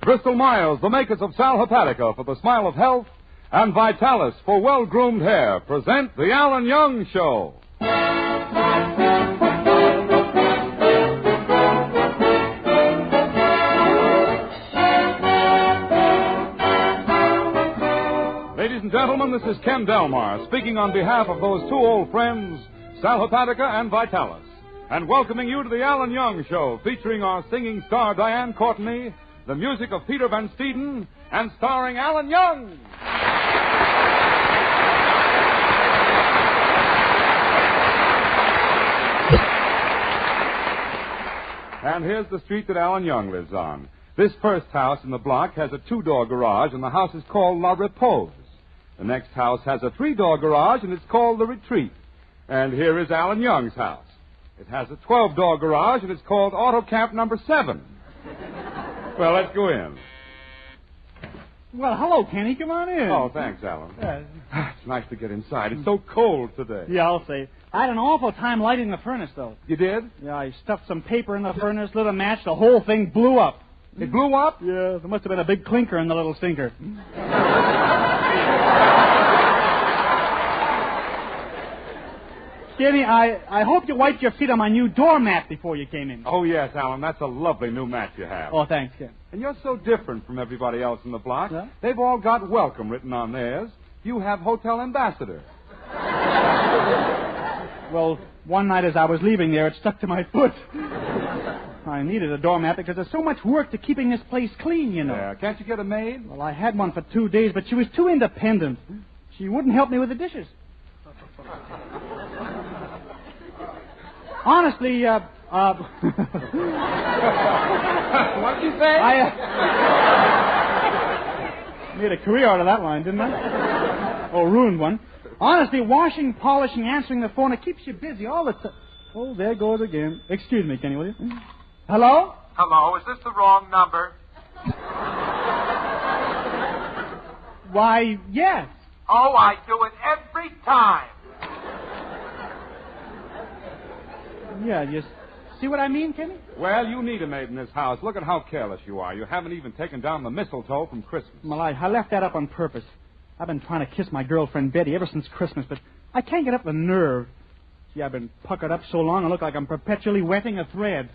Bristol Myers, the makers of Sal Hepatica for the smile of health, and Vitalis for well-groomed hair, present The Alan Young Show. Ladies and gentlemen, this is Ken Delmar, speaking on behalf of those two old friends, Sal Hepatica and Vitalis, and welcoming you to The Alan Young Show, featuring our singing star Diane Courtney, the music of Peter Van Steeden, and starring Alan Young. And here's the street that Alan Young lives on. This first house in the block has a two-door garage, and the house is called La Repose. The next house has a three-door garage, and it's called The Retreat. And here is Alan Young's house. It has a 12-door garage, and it's called Auto Camp Number 7. Well, let's go in. Well, hello, Kenny. Come on in. Oh, thanks, Alan. It's nice to get inside. It's so cold today. Yeah, I'll say. I had an awful time lighting the furnace, though. You did? Yeah, I stuffed some paper in the furnace, lit a match, the whole thing blew up. It blew up? Yeah, there must have been a big clinker in the little stinker. Kenny, I hope you wiped your feet on my new doormat before you came in. Oh, yes, Alan. That's a lovely new mat you have. Oh, thanks, Ken. And you're so different from everybody else in the block. Yeah? They've all got welcome written on theirs. You have Hotel Ambassador. Well, one night as I was leaving there, it stuck to my foot. I needed a doormat because there's so much work to keeping this place clean, you know. Yeah, can't you get a maid? Well, I had one for 2 days, but she was too independent. She wouldn't help me with the dishes. Honestly, What'd you say? I made a career out of that line, didn't I? Oh, ruined one. Honestly, washing, polishing, answering the phone, it keeps you busy all the time. Oh, there goes again. Excuse me, Kenny, will you? Hello? Hello, is this the wrong number? Why, yes. Oh, I do it every time. Yeah, you see what I mean, Kenny? Well, you need a maid in this house. Look at how careless you are. You haven't even taken down the mistletoe from Christmas. Well, I left that up on purpose. I've been trying to kiss my girlfriend Betty ever since Christmas, but I can't get up the nerve. See, I've been puckered up so long I look like I'm perpetually wetting a thread.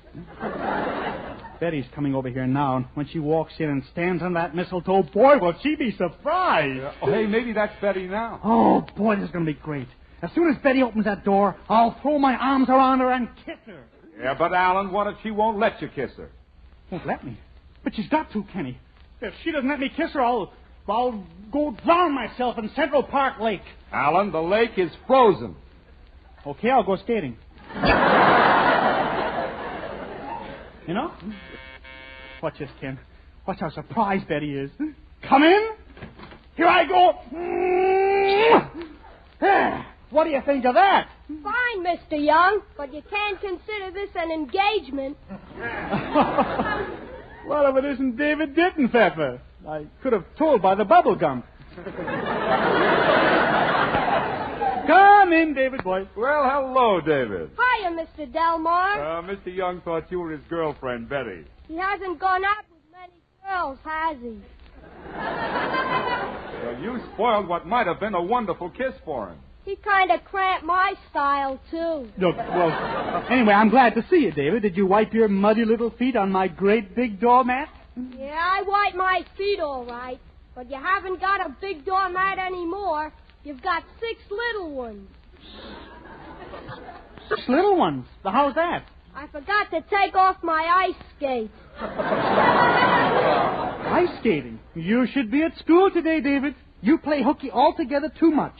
Betty's coming over here now, and when she walks in and stands on that mistletoe, boy, will she be surprised. Oh, hey, maybe that's Betty now. Oh, boy, this is going to be great. As soon as Betty opens that door, I'll throw my arms around her and kiss her. Yeah, but, Alan, what if she won't let you kiss her? Won't let me? But she's got to, Kenny. If she doesn't let me kiss her, I'll go drown myself in Central Park Lake. Alan, the lake is frozen. Okay, I'll go skating. You know? Watch this, Ken. Watch how surprised Betty is. Come in. Here I go. What do you think of that? Fine, Mr. Young, but you can't consider this an engagement. Well, if it isn't David Dittenpfeffer. I could have told by the bubble gum. Come in, David, boy. Well, hello, David. Hiya, Mr. Delmar. Mr. Young thought you were his girlfriend, Betty. He hasn't gone out with many girls, has he? Well, you spoiled what might have been a wonderful kiss for him. He kind of cramped my style, too. Look, well, anyway, I'm glad to see you, David. Did you wipe your muddy little feet on my great big doormat? Yeah, I wipe my feet all right, but you haven't got a big doormat anymore. You've got 6 little ones. 6 little ones? How's that? I forgot to take off my ice skates. Ice skating? You should be at school today, David. You play hooky altogether too much.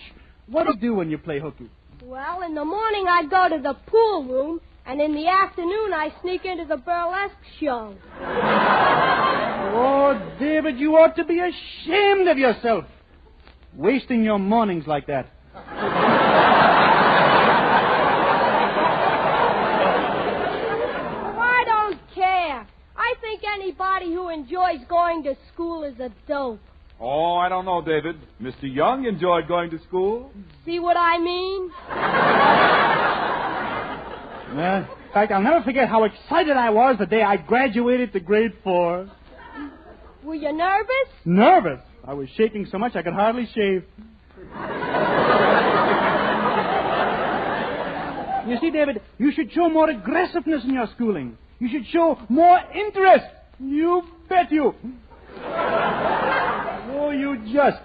What do you do when you play hooky? Well, in the morning I go to the pool room, and in the afternoon I sneak into the burlesque show. Oh, David, you ought to be ashamed of yourself. Wasting your mornings like that. I don't care. I think anybody who enjoys going to school is a dope. Oh, I don't know, David. Mr. Young enjoyed going to school. See what I mean? In fact, I'll never forget how excited I was the day I graduated to grade 4. Were you nervous? Nervous? I was shaking so much I could hardly shave. You see, David, you should show more aggressiveness in your schooling. You should show more interest. You bet you. Oh, you just.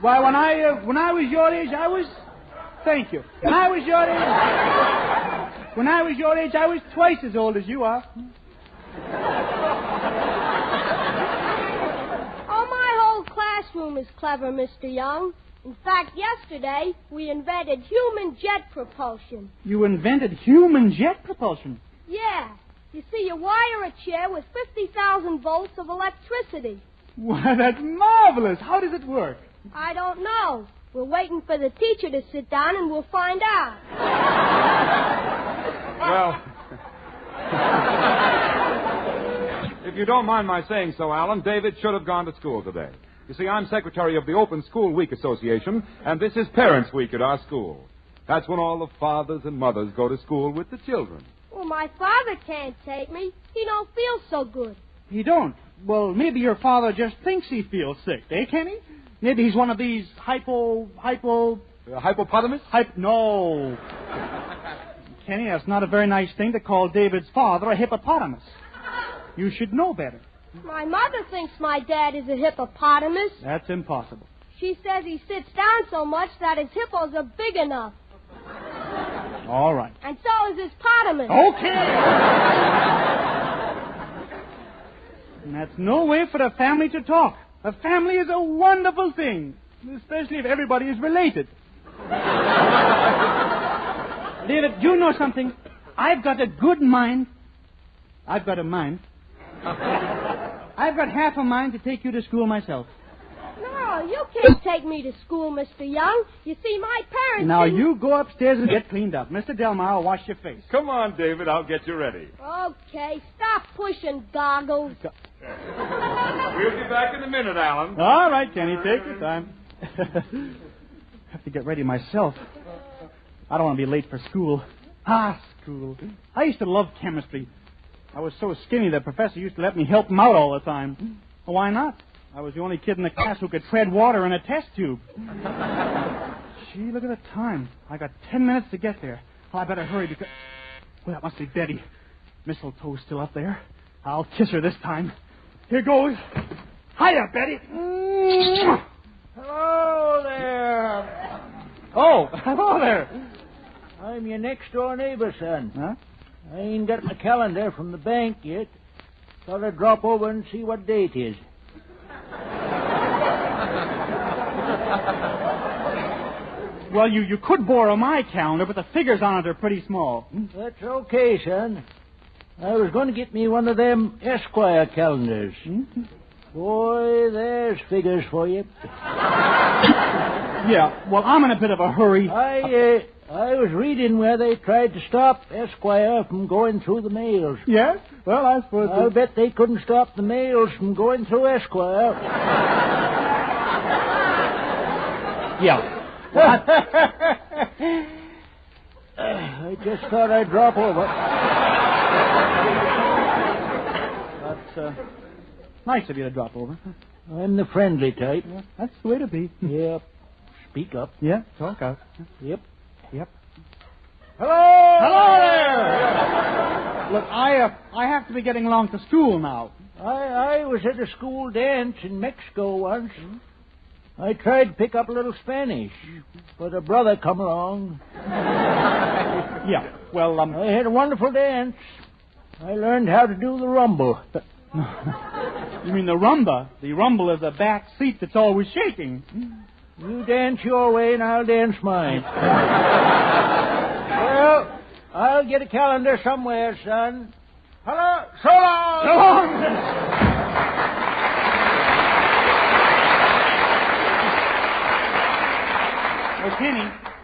Why, when I was your age, I was... Thank you. When I was your age, I was twice as old as you are. Oh, my whole classroom is clever, Mr. Young. In fact, yesterday, we invented human jet propulsion. You invented human jet propulsion? Yeah. You see, you wire a chair with 50,000 volts of electricity. Why, that's marvelous. How does it work? I don't know. We're waiting for the teacher to sit down, and we'll find out. Well, if you don't mind my saying so, Alan, David should have gone to school today. You see, I'm secretary of the Open School Week Association, and this is Parents' Week at our school. That's when all the fathers and mothers go to school with the children. Well, my father can't take me. He don't feel so good. He don't? Well, maybe your father just thinks he feels sick, eh, Kenny? Maybe he's one of these Hippopotamus? No. Kenny, that's not a very nice thing to call David's father a hippopotamus. You should know better. My mother thinks my dad is a hippopotamus. That's impossible. She says he sits down so much that his hippos are big enough. All right. And so is his potamus. Okay. And that's no way for a family to talk. A family is a wonderful thing, especially if everybody is related. David, you know something? I've got a good mind. I've got a mind. I've got half a mind to take you to school myself. No, you can't take me to school, Mr. Young. You see, my parents... Now, didn't... you go upstairs and get cleaned up. Mr. Delmar will wash your face. Come on, David. I'll get you ready. Okay, stop pushing, Goggles. We'll be back in a minute, Alan. All right, Kenny, take your time. I have to get ready myself. I don't want to be late for school. School. I used to love chemistry. I was so skinny the professor used to let me help him out all the time. Well, why not? I was the only kid in the class who could tread water in a test tube. Gee, look at the time. I got 10 minutes to get there. Well, I better hurry because... Well, that must be Betty. Mistletoe's still up there. I'll kiss her this time. Here goes. Hiya, Betty. Hello there. Oh, hello there. I'm your next-door neighbor, son. Huh? I ain't got my calendar from the bank yet. Thought I'd drop over and see what day it is. Well, you could borrow my calendar, but the figures on it are pretty small. That's okay, son. I was going to get me one of them Esquire calendars. Boy, there's figures for you. Yeah, well, I'm in a bit of a hurry. I was reading where they tried to stop Esquire from going through the mails. Yes? Well, I suppose... I'll bet they couldn't stop the mails from going through Esquire. Yeah. I just thought I'd drop over. That's nice of you to drop over. I'm the friendly type. Yeah, that's the way to be. Yep. Speak up. Yeah, talk out. Yep. Hello there! Look, I have to be getting along to school now. I was at a school dance in Mexico once. I tried to pick up a little Spanish, but a brother come along. Yeah, well, I had a wonderful dance. I learned how to do the rumble. You mean the rumba? The rumble is the back seat that's always shaking. You dance your way and I'll dance mine. Well, I'll get a calendar somewhere, son. Hello, so long! So long! Well,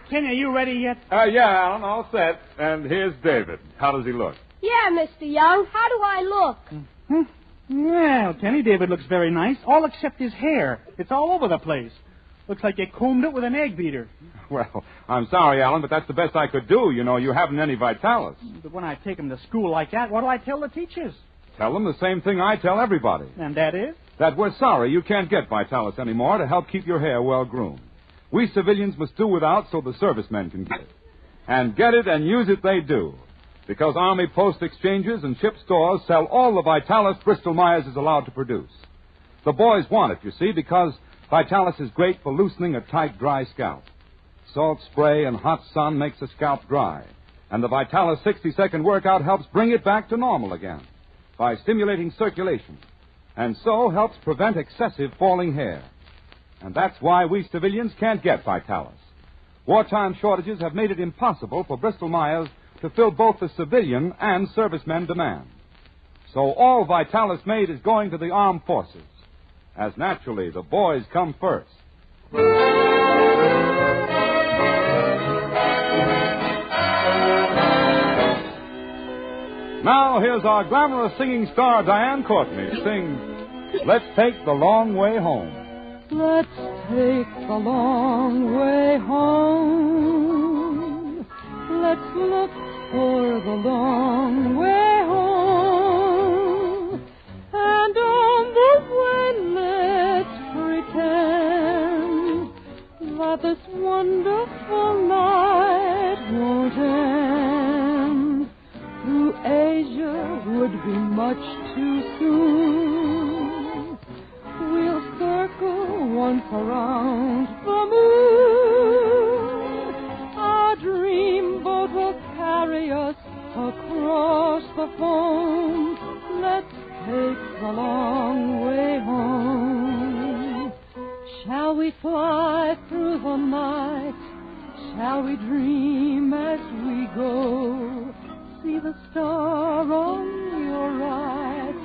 Kenny, are you ready yet? Yeah, Alan, all set. And here's David. How does he look? Yeah, Mr. Young, how do I look? Well, Kenny, David looks very nice, all except his hair. It's all over the place. Looks like you combed it with an egg beater. Well, I'm sorry, Alan, but that's the best I could do. You know, you haven't any vitalis. But when I take him to school like that, what do I tell the teachers? Tell them the same thing I tell everybody. And that is? that we're sorry you can't get Vitalis anymore to help keep your hair well groomed. We civilians must do without so the servicemen can get it. And get it and use it they do. Because Army post exchanges and ship stores sell all the Vitalis Bristol Myers is allowed to produce. The boys want it, you see, because Vitalis is great for loosening a tight, dry scalp. Salt spray and hot sun makes the scalp dry. And the Vitalis 60-second workout helps bring it back to normal again by stimulating circulation. And so helps prevent excessive falling hair. And that's why we civilians can't get Vitalis. Wartime shortages have made it impossible for Bristol Myers to fill both the civilian and servicemen demand. So all Vitalis made is going to the armed forces. As naturally, the boys come first. Now, here's our glamorous singing star, Diane Courtney, sings Let's Take the Long Way Home. Let's take the long way home. Let's look for the long way home. And on the way, let's pretend that this wonderful night won't end. To Asia would be much too soon. We'll circle once around the moon. Our dreamboat will carry us across the foam. Let's take the long way home. Shall we fly through the night? Shall we dream as we go? See the star on your right.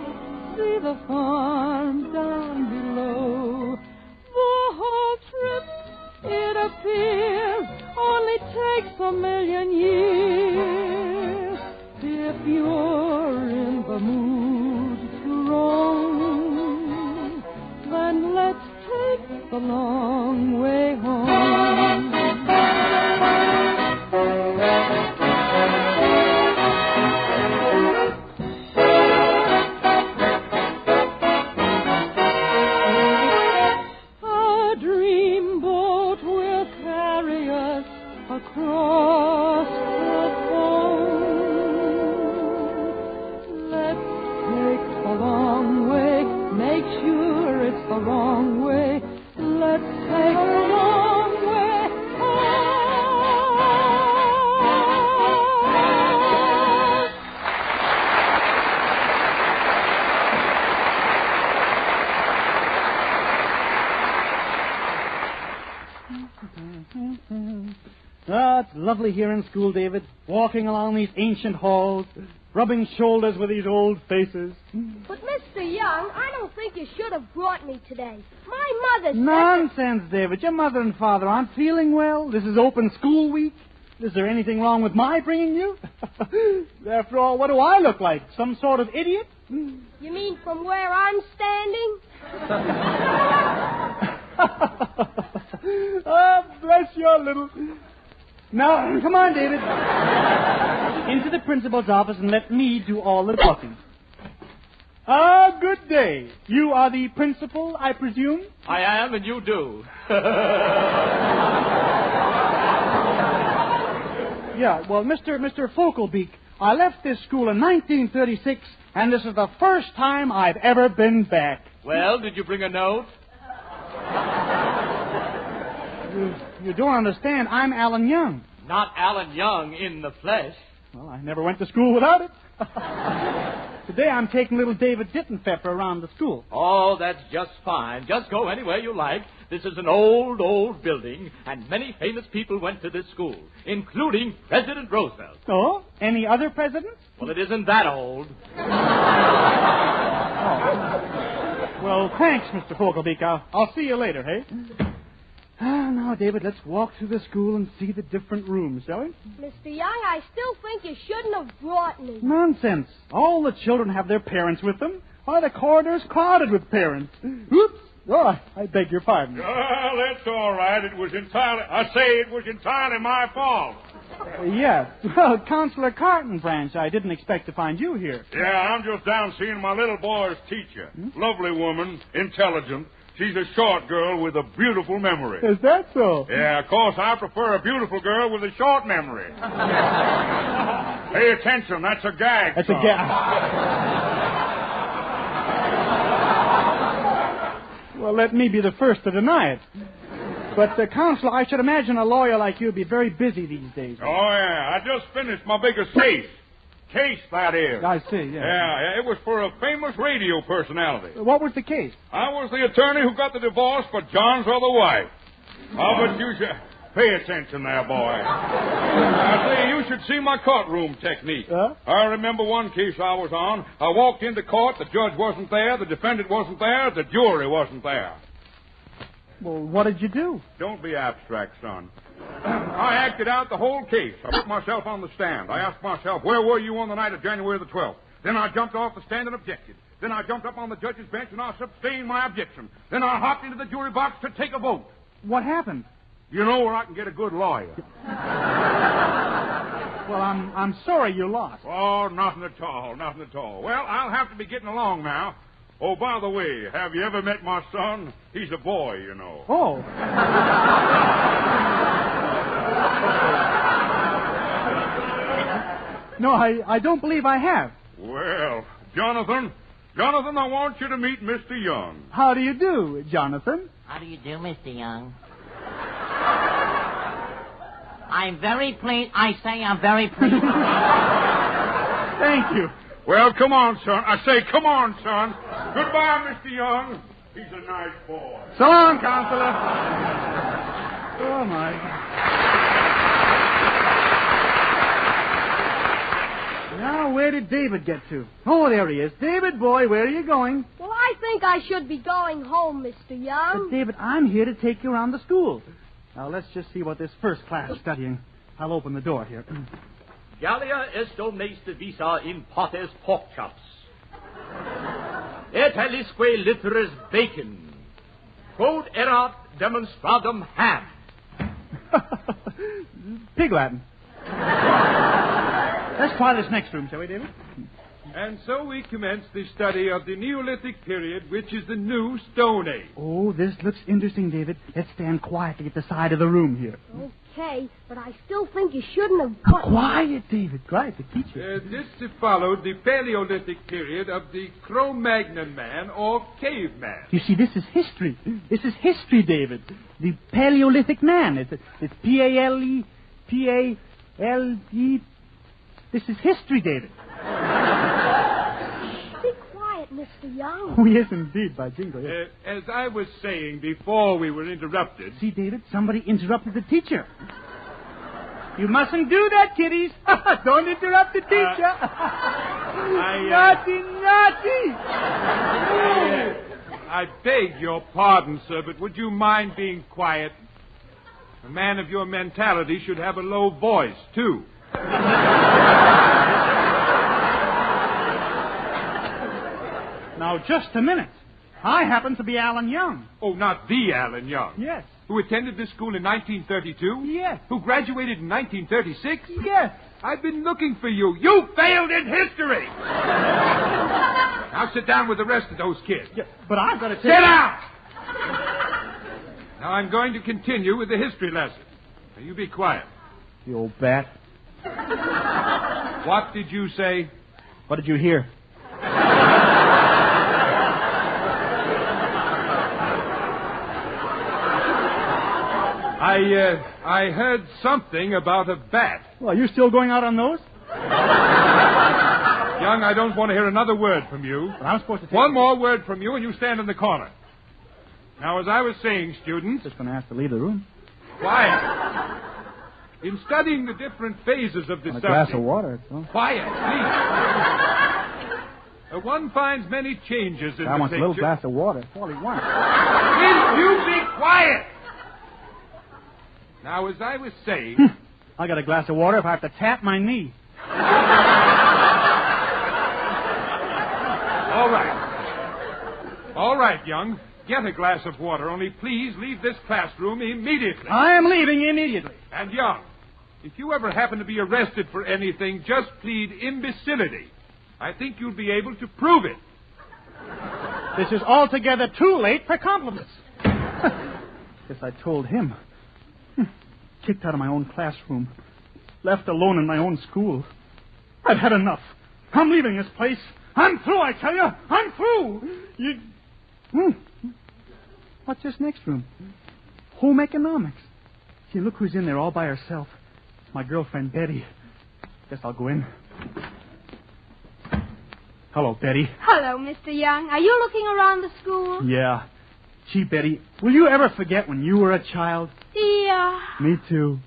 See the farm down below. The whole trip, it appears, only takes 1,000,000 years. If you're in the mood to roam, then let's take the long way home. Across the foam. Let's take the long way. Make sure it's the wrong way. Let's take the long way home. Ah, it's lovely here in school, David, walking along these ancient halls, rubbing shoulders with these old faces. But, Mr. Young, I don't think you should have brought me today. My mother said... Nonsense, David. Your mother and father aren't feeling well. This is open school week. Is there anything wrong with my bringing you? After all, what do I look like? Some sort of idiot? You mean from where I'm standing? Oh, bless your little... Now, come on, David. Into the principal's office and let me do all the talking. Ah, good day. You are the principal, I presume? I am, and you do. Yeah, well, Mr. Fokelbeak, I left this school in 1936, and this is the first time I've ever been back. Well, did you bring a note? You don't understand. I'm Alan Young. Not Alan Young in the flesh. Well, I never went to school without it. Today I'm taking little David Dittenpfeffer around the school. Oh, that's just fine. Just go anywhere you like. This is an old, old building, and many famous people went to this school, including President Roosevelt. Oh? Any other presidents? Well, it isn't that old. Oh. Well, thanks, Mr. Fogelbeak. I'll see you later, hey? Now, David, let's walk through the school and see the different rooms, shall we? Mr. Young, I still think you shouldn't have brought me. Nonsense. All the children have their parents with them. Why, the corridor's crowded with parents. Oops. Oh, I beg your pardon. That's all right. It was entirely my fault. Yes. Well, Counselor Carton, Branch, I didn't expect to find you here. Yeah, I'm just down seeing my little boy's teacher. Lovely woman, intelligent. She's a short girl with a beautiful memory. Is that so? Yeah, of course, I prefer a beautiful girl with a short memory. Pay attention, that's a gag. That's son. a gag. Well, let me be the first to deny it. But, Counselor, I should imagine a lawyer like you would be very busy these days. Oh, yeah, I just finished my biggest case. Case, that is. I see, yeah. Yeah, it was for a famous radio personality. What was the case? I was the attorney who got the divorce for John's other wife. Oh, but you should... Pay attention there, boy. I say, you should see my courtroom technique. I remember one case I was on. I walked into court, the judge wasn't there, the defendant wasn't there, the jury wasn't there. Well, what did you do? Don't be abstract, son. I acted out the whole case. I put myself on the stand. I asked myself, where were you on the night of January the 12th? Then I jumped off the stand and objected. Then I jumped up on the judge's bench and I sustained my objection. Then I hopped into the jury box to take a vote. What happened? You know where I can get a good lawyer. Well, I'm sorry you lost. Oh, nothing at all, nothing at all. Well, I'll have to be getting along now. Oh, by the way, have you ever met my son? He's a boy, you know. Oh. No, I don't believe I have. Well, Jonathan, I want you to meet Mr. Young. How do you do, Jonathan? How do you do, Mr. Young? I'm very pleased. I say I'm very pleased. Thank you. Well, come on, son. I say, come on, son. Goodbye, Mr. Young. He's a nice boy. So long, Counselor. Oh, my. Now, where did David get to? Oh, there he is. David, boy, where are you going? Well, I think I should be going home, Mr. Young. But, David, I'm here to take you around the school. Now, let's just see what this first class is studying. I'll open the door here. Gallia esto neste visa in potes pork chops. Et alisque literis bacon. Quod erat demonstradum ham. Pig Latin. Let's try this next room, shall we, David? And so we commence the study of the Neolithic period, which is the new Stone Age. Oh, this looks interesting, David. Let's stand quietly at the side of the room here. Okay, but I still think you shouldn't have... Quiet, David. Quiet, the teacher. This followed the Paleolithic period of the Cro-Magnon man or caveman. You see, this is history. This is history, David. The Paleolithic man. It's P-A-L-E... P-A-L-E... This is history, David. Be quiet, Mr. Young. Oh, yes, indeed, by jingo. Yes. As I was saying before we were interrupted... See, David, somebody interrupted the teacher. You mustn't do that, kiddies. Don't interrupt the teacher. Naughty. I beg your pardon, sir, but would you mind being quiet? A man of your mentality should have a low voice, too. Now, just a minute. I happen to be Alan Young. Oh, not the Alan Young. Yes. Who attended this school in 1932? Yes. Who graduated in 1936? Yes. I've been looking for you. You failed in history. Now sit down with the rest of those kids. Yeah, but I've got to take... Sit down! Now I'm going to continue with the history lesson. Now you be quiet. You old bat. What did you say? What did you hear? I heard something about a bat. Well, are you still going out on those? Young, I don't want to hear another word from you. But I'm supposed to take... One more word from you and you stand in the corner. Now, as I was saying, students... Just going to have to leave the room. Quiet. In studying the different phases of the subject... A glass of water. So. Quiet, please. One finds many changes in I the want a picture. little glass of water. That's all he wants. Will you be quiet? Now, as I was saying... I got a glass of water if I have to tap my knee. All right, Young. Get a glass of water, only please leave this classroom immediately. I am leaving immediately. And Young, if you ever happen to be arrested for anything, just plead imbecility. I think you'll be able to prove it. This is altogether too late for compliments. Guess I told him. Kicked out of my own classroom. Left alone in my own school. I've had enough. I'm leaving this place. I'm through, I tell you. I'm through. What's this next room? Home economics. See, look who's in there all by herself. It's my girlfriend, Betty. Guess I'll go in. Hello, Betty. Hello, Mr. Young. Are you looking around the school? Yeah. Gee, Betty, will you ever forget when you were a child? Yeah. Me too.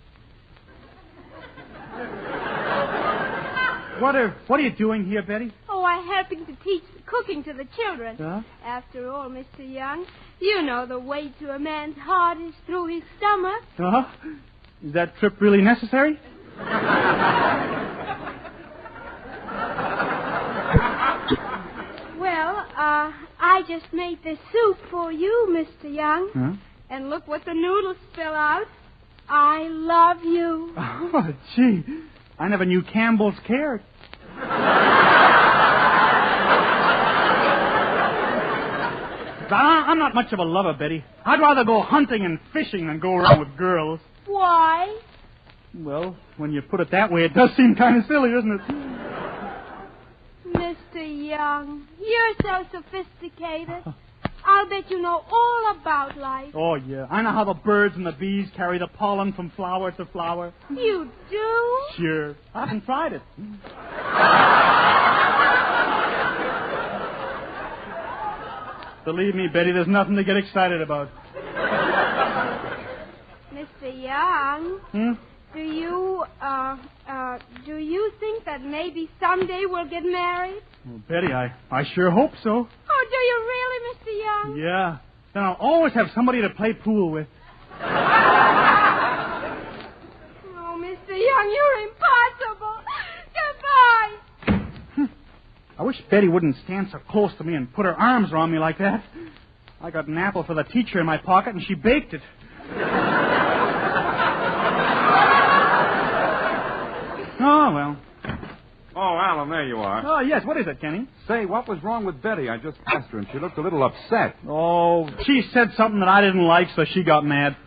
What are you doing here, Betty? Oh, I'm helping to teach cooking to the children. Huh? After all, Mr. Young, you know the way to a man's heart is through his stomach. Uh-huh. Is that trip really necessary? Well, I just made this soup for you, Mr. Young. Huh? And look what the noodles spell out. I love you. Oh, gee. I never knew Campbell's cared. I'm not much of a lover, Betty. I'd rather go hunting and fishing than go around with girls. Why? Well, when you put it that way, it does seem kind of silly, doesn't it? Mr. Young, you're so sophisticated. I'll bet you know all about life. Oh, yeah. I know how the birds and the bees carry the pollen from flower to flower. You do? Sure. I haven't tried it. Believe me, Betty, there's nothing to get excited about. Mr. Young, do you think that maybe someday we'll get married? Well, Betty, I sure hope so. Oh, do you really, Mr. Young? Yeah. Then I'll always have somebody to play pool with. Oh, Mr. Young, you're impossible. Goodbye. I wish Betty wouldn't stand so close to me and put her arms around me like that. I got an apple for the teacher in my pocket, and she baked it. Oh, well. Oh, Alan, there you are. Oh, yes. What is it, Kenny? Say, what was wrong with Betty? I just asked her, and she looked a little upset. Oh, she said something that I didn't like, so she got mad.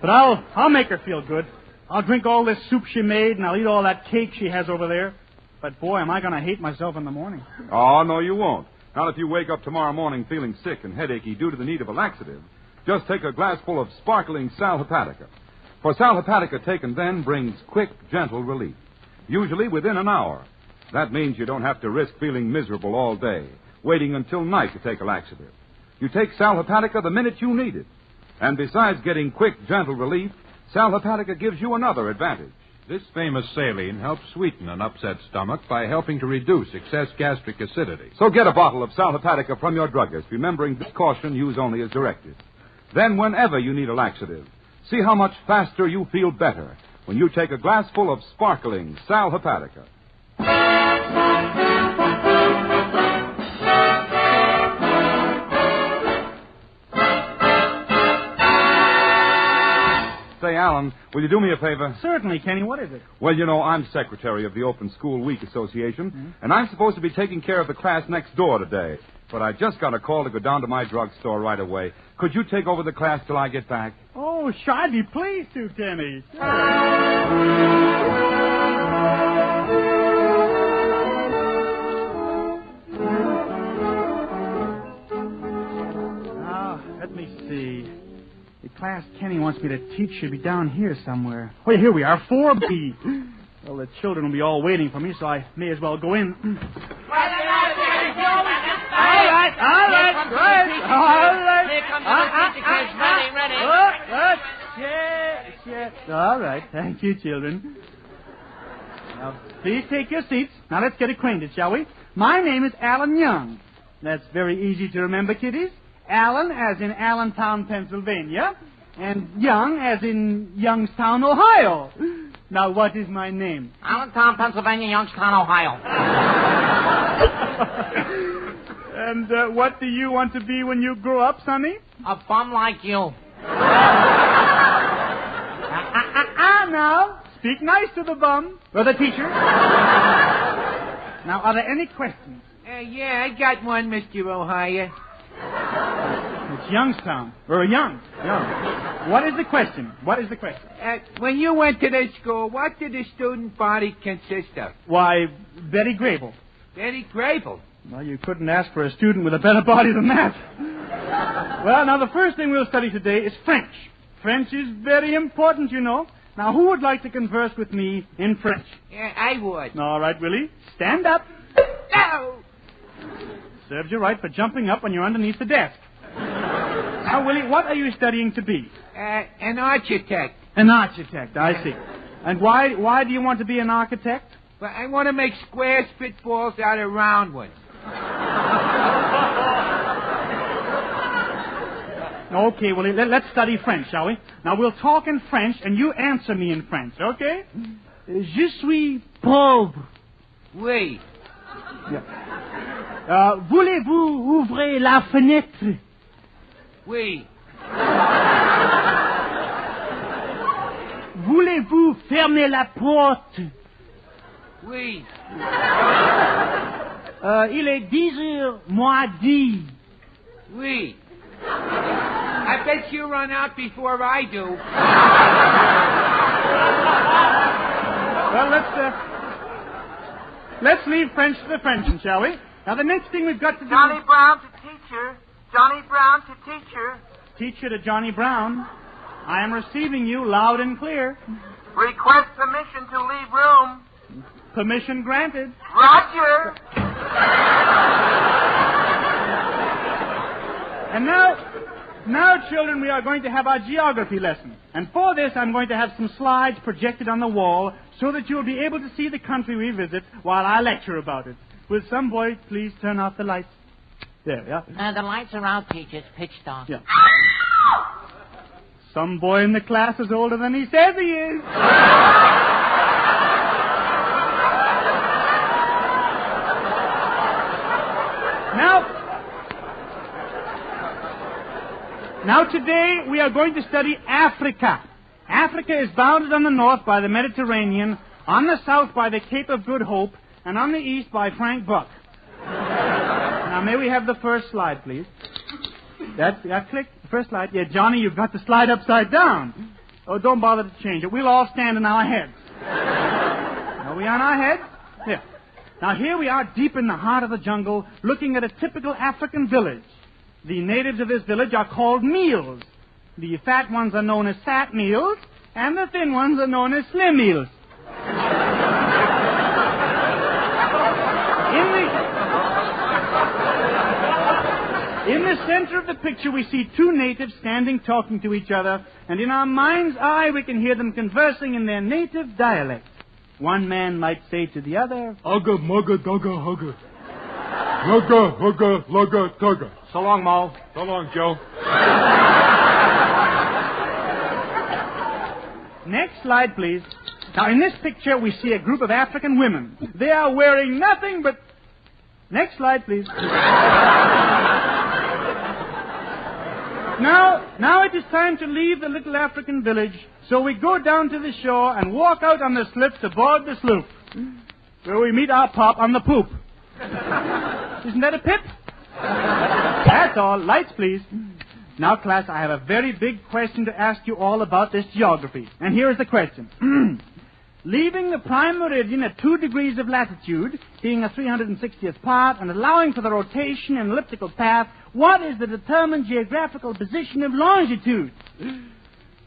But I'll make her feel good. I'll drink all this soup she made, and I'll eat all that cake she has over there. But, boy, am I going to hate myself in the morning. Oh, no, you won't. Not if you wake up tomorrow morning feeling sick and headachy due to the need of a laxative. Just take a glassful of sparkling sal hepatica. For sal hepatica taken then brings quick, gentle relief. Usually within an hour. That means you don't have to risk feeling miserable all day, waiting until night to take a laxative. You take sal hepatica the minute you need it. And besides getting quick, gentle relief, sal hepatica gives you another advantage. This famous saline helps sweeten an upset stomach by helping to reduce excess gastric acidity. So get a bottle of sal hepatica from your druggist, remembering this caution, use only as directed. Then whenever you need a laxative, see how much faster you feel better when you take a glassful of sparkling sal hepatica. Say, Alan, will you do me a favor? Certainly, Kenny. What is it? Well, you know, I'm secretary of the Open School Week Association, and I'm supposed to be taking care of the class next door today. But I just got a call to go down to my drugstore right away. Could you take over the class till I get back? Oh, sure, I'd be pleased to, Kenny. Now, let me see. The class Kenny wants me to teach should be down here somewhere. Oh, here we are, 4B. Well, the children will be all waiting for me, so I may as well go in. All right. Thank you, children. Now, please take your seats. Now, let's get acquainted, shall we? My name is Alan Young. That's very easy to remember, kiddies. Allen as in Allentown, Pennsylvania, and Young as in Youngstown, Ohio. Now, what is my name? Allentown, Pennsylvania, Youngstown, Ohio. And what do you want to be when you grow up, Sonny? A bum like you. Now, Speak nice to the bum. Or the teacher. Now, are there any questions? Yeah, I got one, Mr. Ohio. It's Youngstown. Or Young. What is the question? When you went to this school, what did the student body consist of? Why, Betty Grable. Betty Grable? Well, you couldn't ask for a student with a better body than that. Well, now, the first thing we'll study today is French. French is very important, you know. Now, who would like to converse with me in French? Yeah, I would. All right, Willie. Stand up. No! Serves you right for jumping up when you're underneath the desk. Now, Willie, what are you studying to be? An architect. An architect, I see. And why do you want to be an architect? Well, I want to make square spitballs out of round ones. Okay, Willie, let's study French, shall we? Now, we'll talk in French, and you answer me in French, okay? Je suis pauvre. Oui. Voulez-vous ouvrir la fenêtre? Oui. Voulez-vous fermer la porte? Oui. Il est 10h moins 10. Oui. I bet you run out before I do. Well, let's leave French to the Frenchmen, shall we? Now, the next thing we've got to do... Johnny Brown to teacher. Johnny Brown to teacher. Teacher to Johnny Brown. I am receiving you loud and clear. Request permission to leave room. Permission granted. Roger. And now, children, we are going to have our geography lesson. And for this, I'm going to have some slides projected on the wall so that you'll be able to see the country we visit while I lecture about it. Will some boy please turn off the lights? There, yeah. The lights are out, teacher. It's pitch dark. Yeah. Some boy in the class is older than he says he is. Now, today we are going to study Africa. Africa is bounded on the north by the Mediterranean, on the south by the Cape of Good Hope, and on the east by Frank Buck. Now, may we have the first slide, please? Click. First slide. Yeah, Johnny, you've got the slide upside down. Oh, don't bother to change it. We'll all stand on our heads. Are we on our heads? Yeah. Now, here we are deep in the heart of the jungle, looking at a typical African village. The natives of this village are called meals. The fat ones are known as fat meals, and the thin ones are known as slim meals. In the center of the picture, we see two natives standing talking to each other, and in our mind's eye, we can hear them conversing in their native dialect. One man might say to the other, Ugga, mugga, dugga, hugga. Lugga, hugga, lugga, tugga. So long, Mo. So long, Joe. Next slide, please. Now, in this picture, we see a group of African women. They are wearing nothing but... Next slide, please. Now it is time to leave the little African village, so we go down to the shore and walk out on the slips aboard the sloop, where we meet our pop on the poop. Isn't that a pip? That's all. Lights, please. Now, class, I have a very big question to ask you all about this geography. And here is the question. Leaving the prime meridian at 2 degrees of latitude, being a 360th part, and allowing for the rotation and elliptical path, what is the determined geographical position of longitude?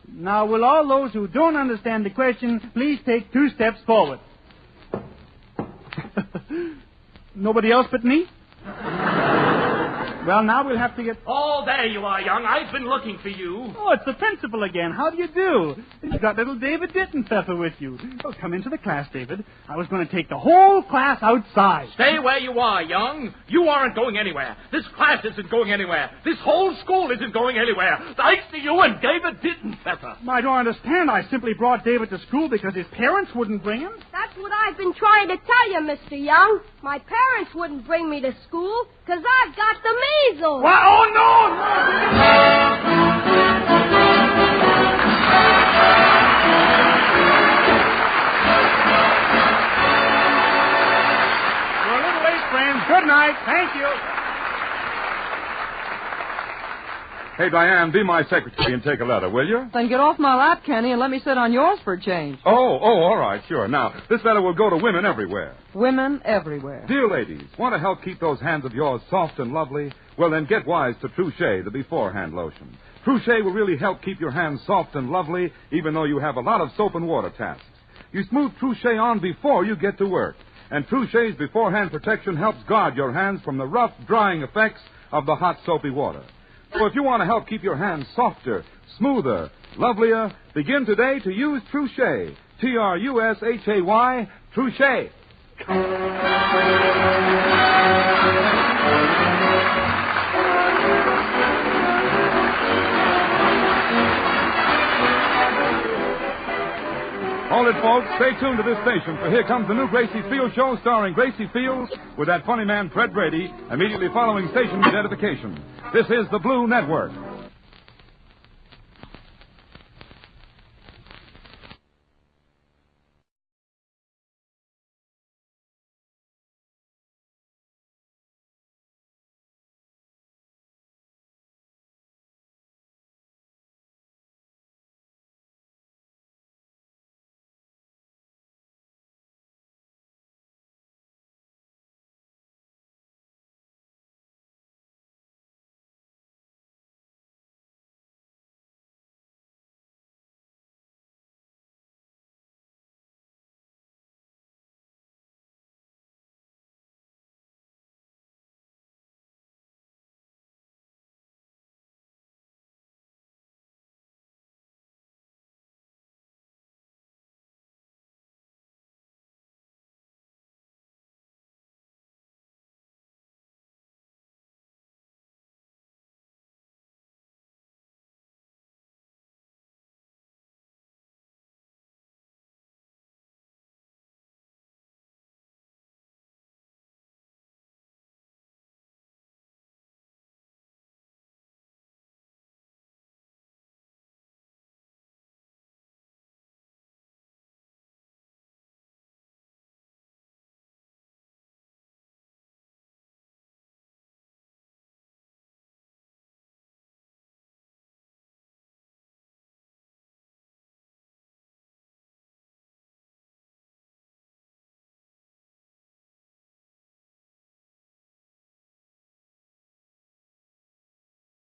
Now, will all those who don't understand the question please take 2 steps forward? Nobody else but me? Well, now we'll have to get... Oh, there you are, Young. I've been looking for you. Oh, it's the principal again. How do you do? You've got little David Dittenpfeffer with you. Oh, come into the class, David. I was going to take the whole class outside. Stay where you are, Young. You aren't going anywhere. This class isn't going anywhere. This whole school isn't going anywhere. Thanks to you and David Dittenpfeffer. I don't understand. I simply brought David to school because his parents wouldn't bring him. That's what I've been trying to tell you, Mr. Young. My parents wouldn't bring me to school because I've got the measles. What? Oh, no! Hey, Diane, be my secretary and take a letter, will you? Then get off my lap, Kenny, and let me sit on yours for a change. Oh, all right, sure. Now, this letter will go to women everywhere. Women everywhere. Dear ladies, want to help keep those hands of yours soft and lovely? Well, then get wise to Trouchet, the beforehand lotion. Trouchet will really help keep your hands soft and lovely, even though you have a lot of soap and water tasks. You smooth Trouchet on before you get to work. And Trouchet's beforehand protection helps guard your hands from the rough, drying effects of the hot, soapy water. So if you want to help keep your hands softer, smoother, lovelier, begin today to use Trouchet. Trushay. Trouchet. Hold it, folks. Stay tuned to this station, for here comes the new Gracie Field Show starring Gracie Fields with that funny man Fred Brady, immediately following station identification. This is the Blue Network.